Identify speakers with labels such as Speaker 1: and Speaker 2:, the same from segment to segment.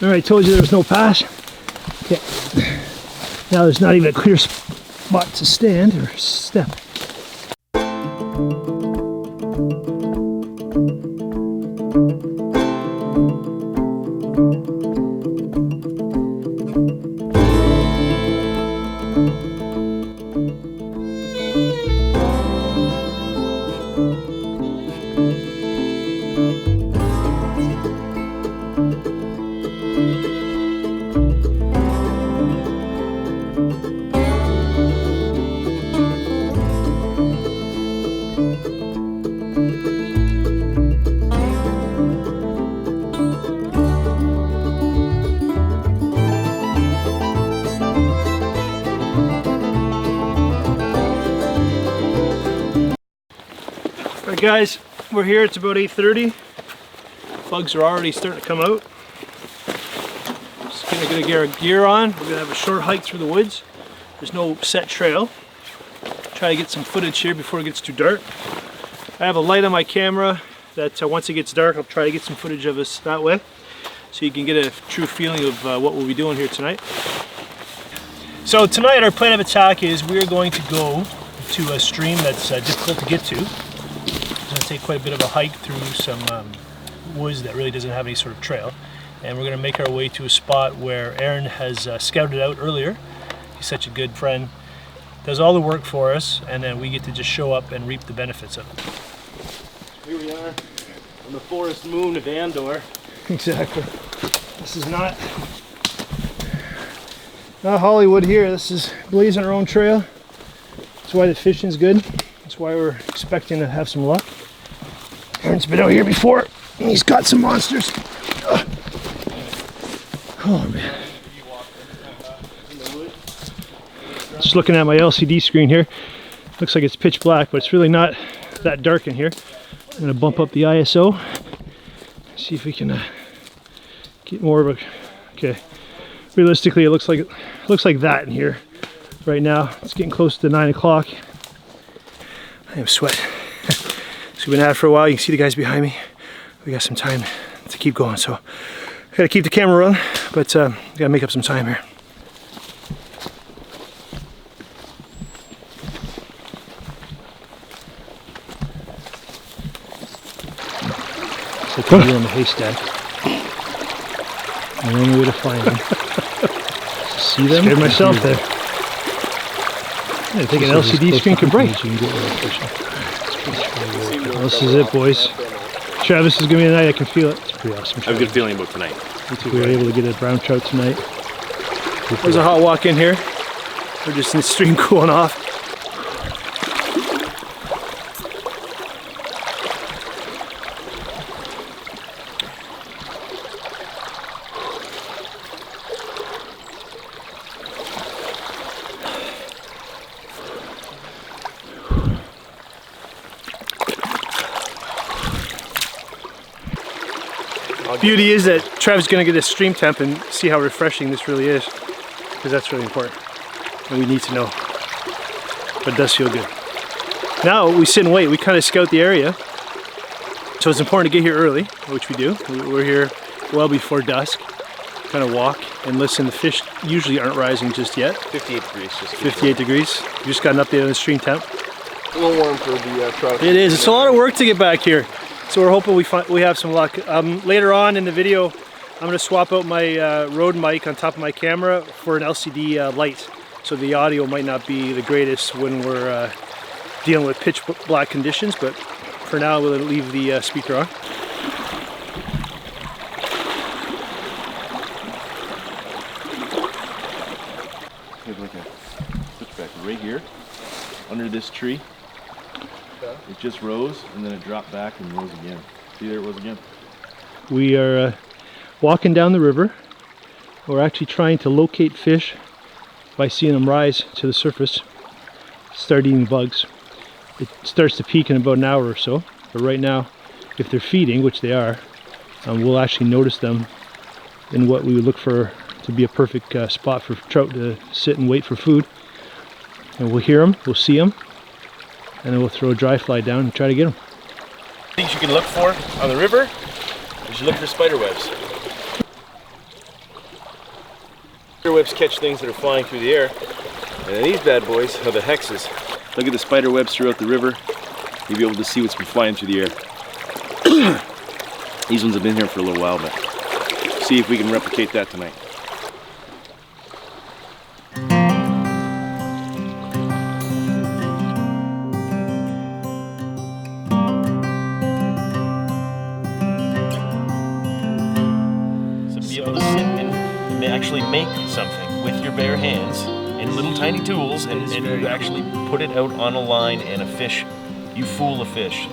Speaker 1: Alright, told you there was no pass. Okay. Now there's not even a clear spot to stand or step. Alright guys, we're here, it's about 8:30. Bugs are already starting to come out. Just gonna get our gear on. We're gonna have a short hike through the woods. There's no set trail. Try to get some footage here before it gets too dark. I have a light on my camera that once it gets dark I'll try to get some footage of us that way, so you can get a true feeling of what we'll be doing here tonight. So tonight our plan of attack is we're going to go to a stream that's difficult to get to. It's going to take quite a bit of a hike through some woods that really doesn't have any sort of trail, and we're going to make our way to a spot where Aaron has scouted out earlier. He's such a good friend, does all the work for us, and then we get to just show up and reap the benefits of it.
Speaker 2: Here we are on the forest moon of Andor.
Speaker 1: Exactly. This is not Hollywood here. This is blazing our own trail. That's why the fishing's good. That's why we're expecting to have some luck. Aaron's been out here before, and he's got some monsters. Oh man. Just looking at my LCD screen here. Looks like it's pitch black, but it's really not that dark in here. I'm gonna bump up the ISO. See if we can get more of a, okay. Realistically, it looks like that in here right now. It's getting close to 9 o'clock. I am sweat. So we've been at it for a while. You can see the guys behind me. We got some time to keep going, so I gotta keep the camera running, but gotta make up some time here. It's like a needle in the haystack. The only way to find them. See them? Scared myself there. I think an LCD screen can break. Well, this is it, boys. Travis is gonna be the night. I can feel it. It's pretty awesome.
Speaker 2: I have a good feeling about tonight.
Speaker 1: We were able to get a brown trout tonight. There's a hot walk in here. We're just in the stream cooling off. Beauty is that Trevor's going to get a stream temp and see how refreshing this really is, because that's really important and we need to know, but it does feel good. Now we sit and wait. We kind of scout the area, so it's important to get here early, which we do. We're here well before dusk, kind of walk and listen. The fish usually aren't rising just yet. 58 degrees. 58 degrees. We just got an update on the stream temp.
Speaker 3: A little warm for the trout.
Speaker 1: It is. It's a lot of work to get back here. So we're hoping we have some luck. Later on in the video, I'm going to swap out my Rode mic on top of my camera for an LCD light. So the audio might not be the greatest when we're dealing with pitch black conditions, but for now we'll leave the speaker on.
Speaker 2: We have like a switchback right here, under this tree. It just rose and then it dropped back and rose again. See, there it was again.
Speaker 1: We are walking down the river. We're actually trying to locate fish by seeing them rise to the surface, start eating bugs. It starts to peak in about an hour or so, but right now, if they're feeding, which they are, we'll actually notice them in what we would look for to be a perfect spot for trout to sit and wait for food. And we'll hear them, we'll see them, and then we'll throw a dry fly down and try to get them.
Speaker 2: Things you can look for on the river is you look for spider webs. Spider webs catch things that are flying through the air, and then these bad boys are the hexes. Look at the spider webs throughout the river. You'll be able to see what's been flying through the air. These ones have been here for a little while, but see if we can replicate that tonight. Be able to sit and actually make something with your bare hands and little tiny tools, and you actually put it out on a line, and a fish, you fool a fish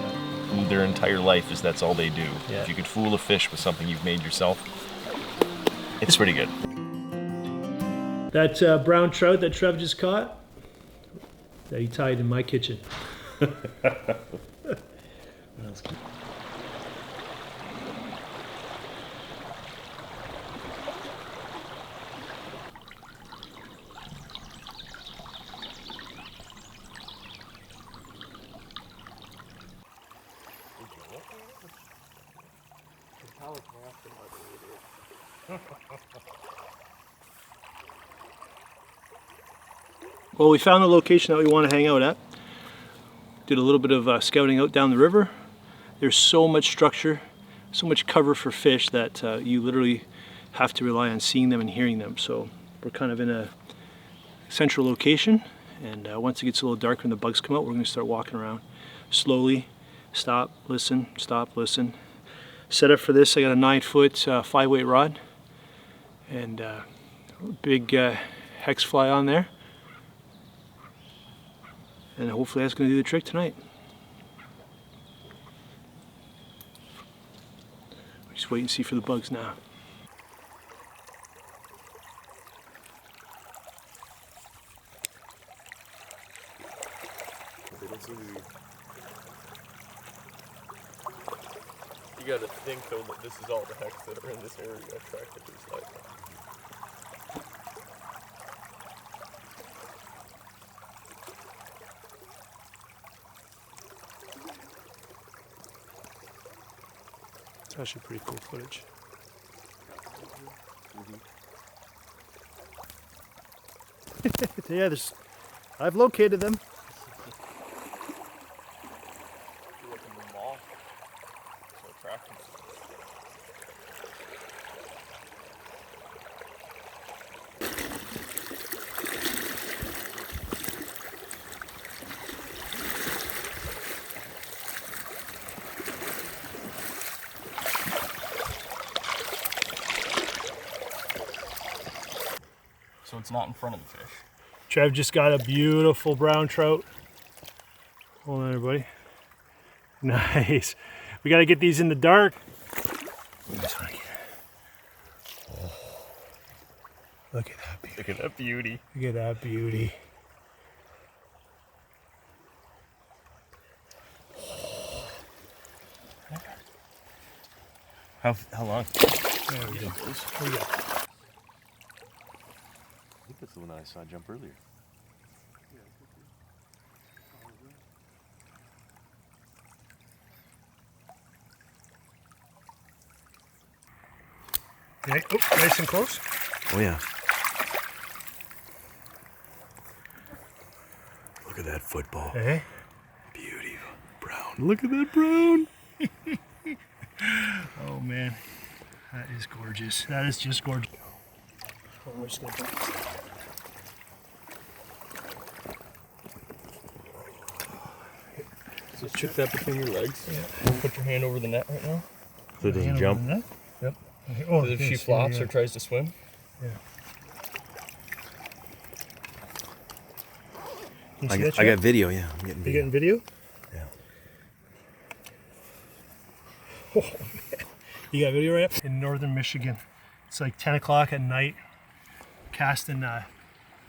Speaker 2: who their entire life is that's all they do.
Speaker 1: Yeah.
Speaker 2: If you could fool a fish with something you've made yourself, it's pretty good.
Speaker 1: That brown trout that Trev just caught, that he tied in my kitchen. Well, we found the location that we want to hang out at. Did a little bit of scouting out down the river. There's so much structure, so much cover for fish that you literally have to rely on seeing them and hearing them. So we're kind of in a central location, and once it gets a little darker and the bugs come out, we're going to start walking around slowly. Stop, listen, stop, listen. Set up for this, I got a 9-foot 5-weight rod and big hex fly on there. And hopefully that's going to do the trick tonight. Just wait and see for the bugs now.
Speaker 3: They don't seem to be. You gotta think though that this is all the hex that are in this area attracted to this light.
Speaker 1: It's actually pretty cool footage. Yeah, I've located them.
Speaker 3: So it's not in front of the fish.
Speaker 1: Trev just got a beautiful brown trout. Hold on, everybody. Nice. We got to get these in the dark. Oh, look at that beauty.
Speaker 3: Look at that beauty.
Speaker 1: Look at that beauty.
Speaker 2: How long?
Speaker 1: There we go. Here we go.
Speaker 2: I think that's the one that I saw jump earlier.
Speaker 1: Right. Oh, nice and close.
Speaker 2: Oh yeah. Look at that football.
Speaker 1: Hey.
Speaker 2: Beauty. Brown. Look at that brown.
Speaker 1: Oh man, that is gorgeous. That is just gorgeous. Oh, we're just gonna
Speaker 3: So chip that between your legs. Yeah. Put your hand over the net right now.
Speaker 2: So it doesn't jump.
Speaker 1: Yep. Okay. Oh,
Speaker 3: If she flops or tries to swim.
Speaker 1: Yeah.
Speaker 2: I got video, yeah. I'm getting
Speaker 1: You
Speaker 2: video.
Speaker 1: getting video?
Speaker 2: Yeah.
Speaker 1: Oh man. You got video right up in northern Michigan. It's like 10 o'clock at night, casting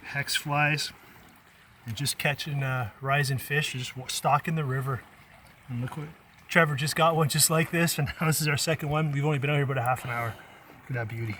Speaker 1: hex flies and just catching rising fish, just stalking the river. And look what Trevor just got one just like this, and now this is our second one. We've only been out here about a half an hour. Look at that beauty.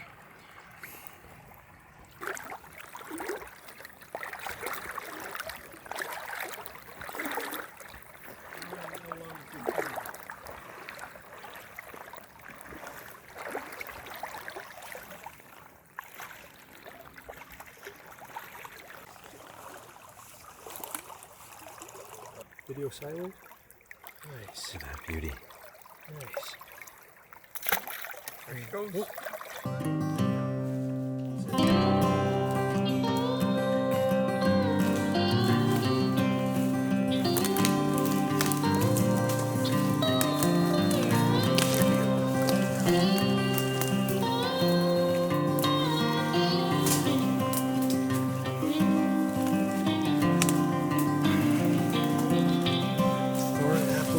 Speaker 1: Video sideways. Nice.
Speaker 2: Look at that beauty.
Speaker 1: Nice.
Speaker 3: There she goes.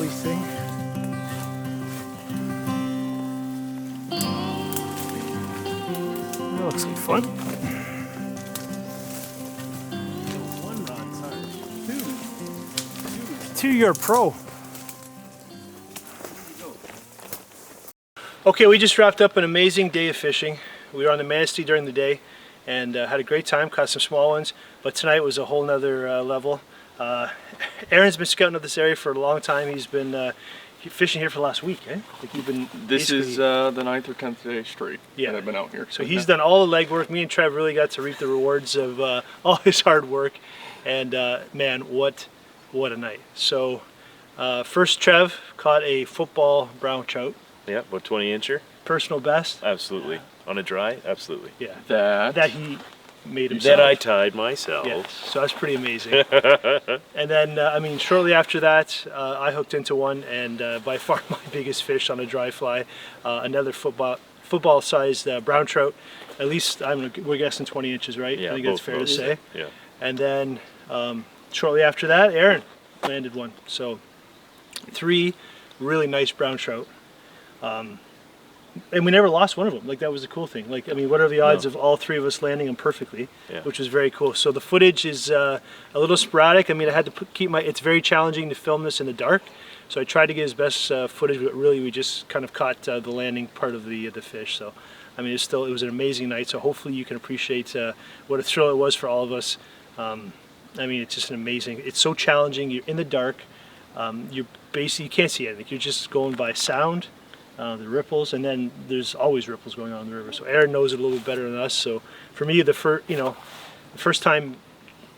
Speaker 1: Thing. That looks like fun.
Speaker 3: One rod, sorry.
Speaker 1: Two, you're a pro. Okay, we just wrapped up an amazing day of fishing. We were on the Manistee during the day and had a great time, caught some small ones, but tonight was a whole nother level. Aaron's been scouting up this area for a long time. He's been fishing here for the last week, eh? Like you've been
Speaker 3: This is the 9th or 10th day straight that I've been out here.
Speaker 1: So he's done all the legwork. Me and Trev really got to reap the rewards of all his hard work. And man, what a night. So first Trev caught a football brown trout.
Speaker 2: Yeah, about 20 incher.
Speaker 1: Personal best.
Speaker 2: Absolutely. On a dry, absolutely.
Speaker 1: Yeah.
Speaker 3: That
Speaker 1: He made himself.
Speaker 2: That I tied myself.
Speaker 1: Yeah, so that's pretty amazing. And then, I mean, shortly after that, I hooked into one, and by far my biggest fish on a dry fly, another football-sized brown trout. At least we're guessing 20 inches, right?
Speaker 2: Yeah,
Speaker 1: I think that's fair to say.
Speaker 2: Yeah.
Speaker 1: And then, shortly after that, Aaron landed one. So, 3 really nice brown trout. And we never lost one of them. Like, that was the cool thing. Like, I mean, what are the odds of all 3 of us landing them perfectly?
Speaker 2: Yeah.
Speaker 1: Which was very cool. So the footage is a little sporadic. I mean, I had to keep it's very challenging to film this in the dark. So I tried to get as best footage, but really we just kind of caught the landing part of the fish. So, I mean, it was an amazing night. So hopefully you can appreciate what a thrill it was for all of us. I mean, it's just it's so challenging. You're in the dark. You can't see anything. You're just going by sound. The ripples, and then there's always ripples going on in the river. So Aaron knows it a little bit better than us. So for me, the first time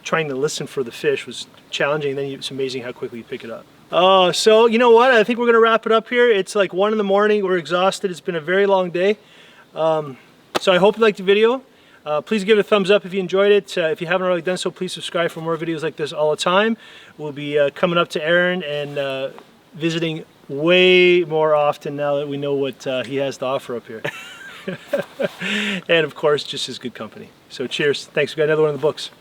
Speaker 1: trying to listen for the fish was challenging. And then it's amazing how quickly you pick it up. So you know what? I think we're gonna wrap it up here. It's like 1 in the morning. We're exhausted. It's been a very long day. So I hope you liked the video. Please give it a thumbs up if you enjoyed it. If you haven't already done so, please subscribe for more videos like this all the time. We'll be coming up to Aaron and visiting way more often now that we know what he has to offer up here. And of course, just his good company. So cheers. Thanks. We got another one in the books.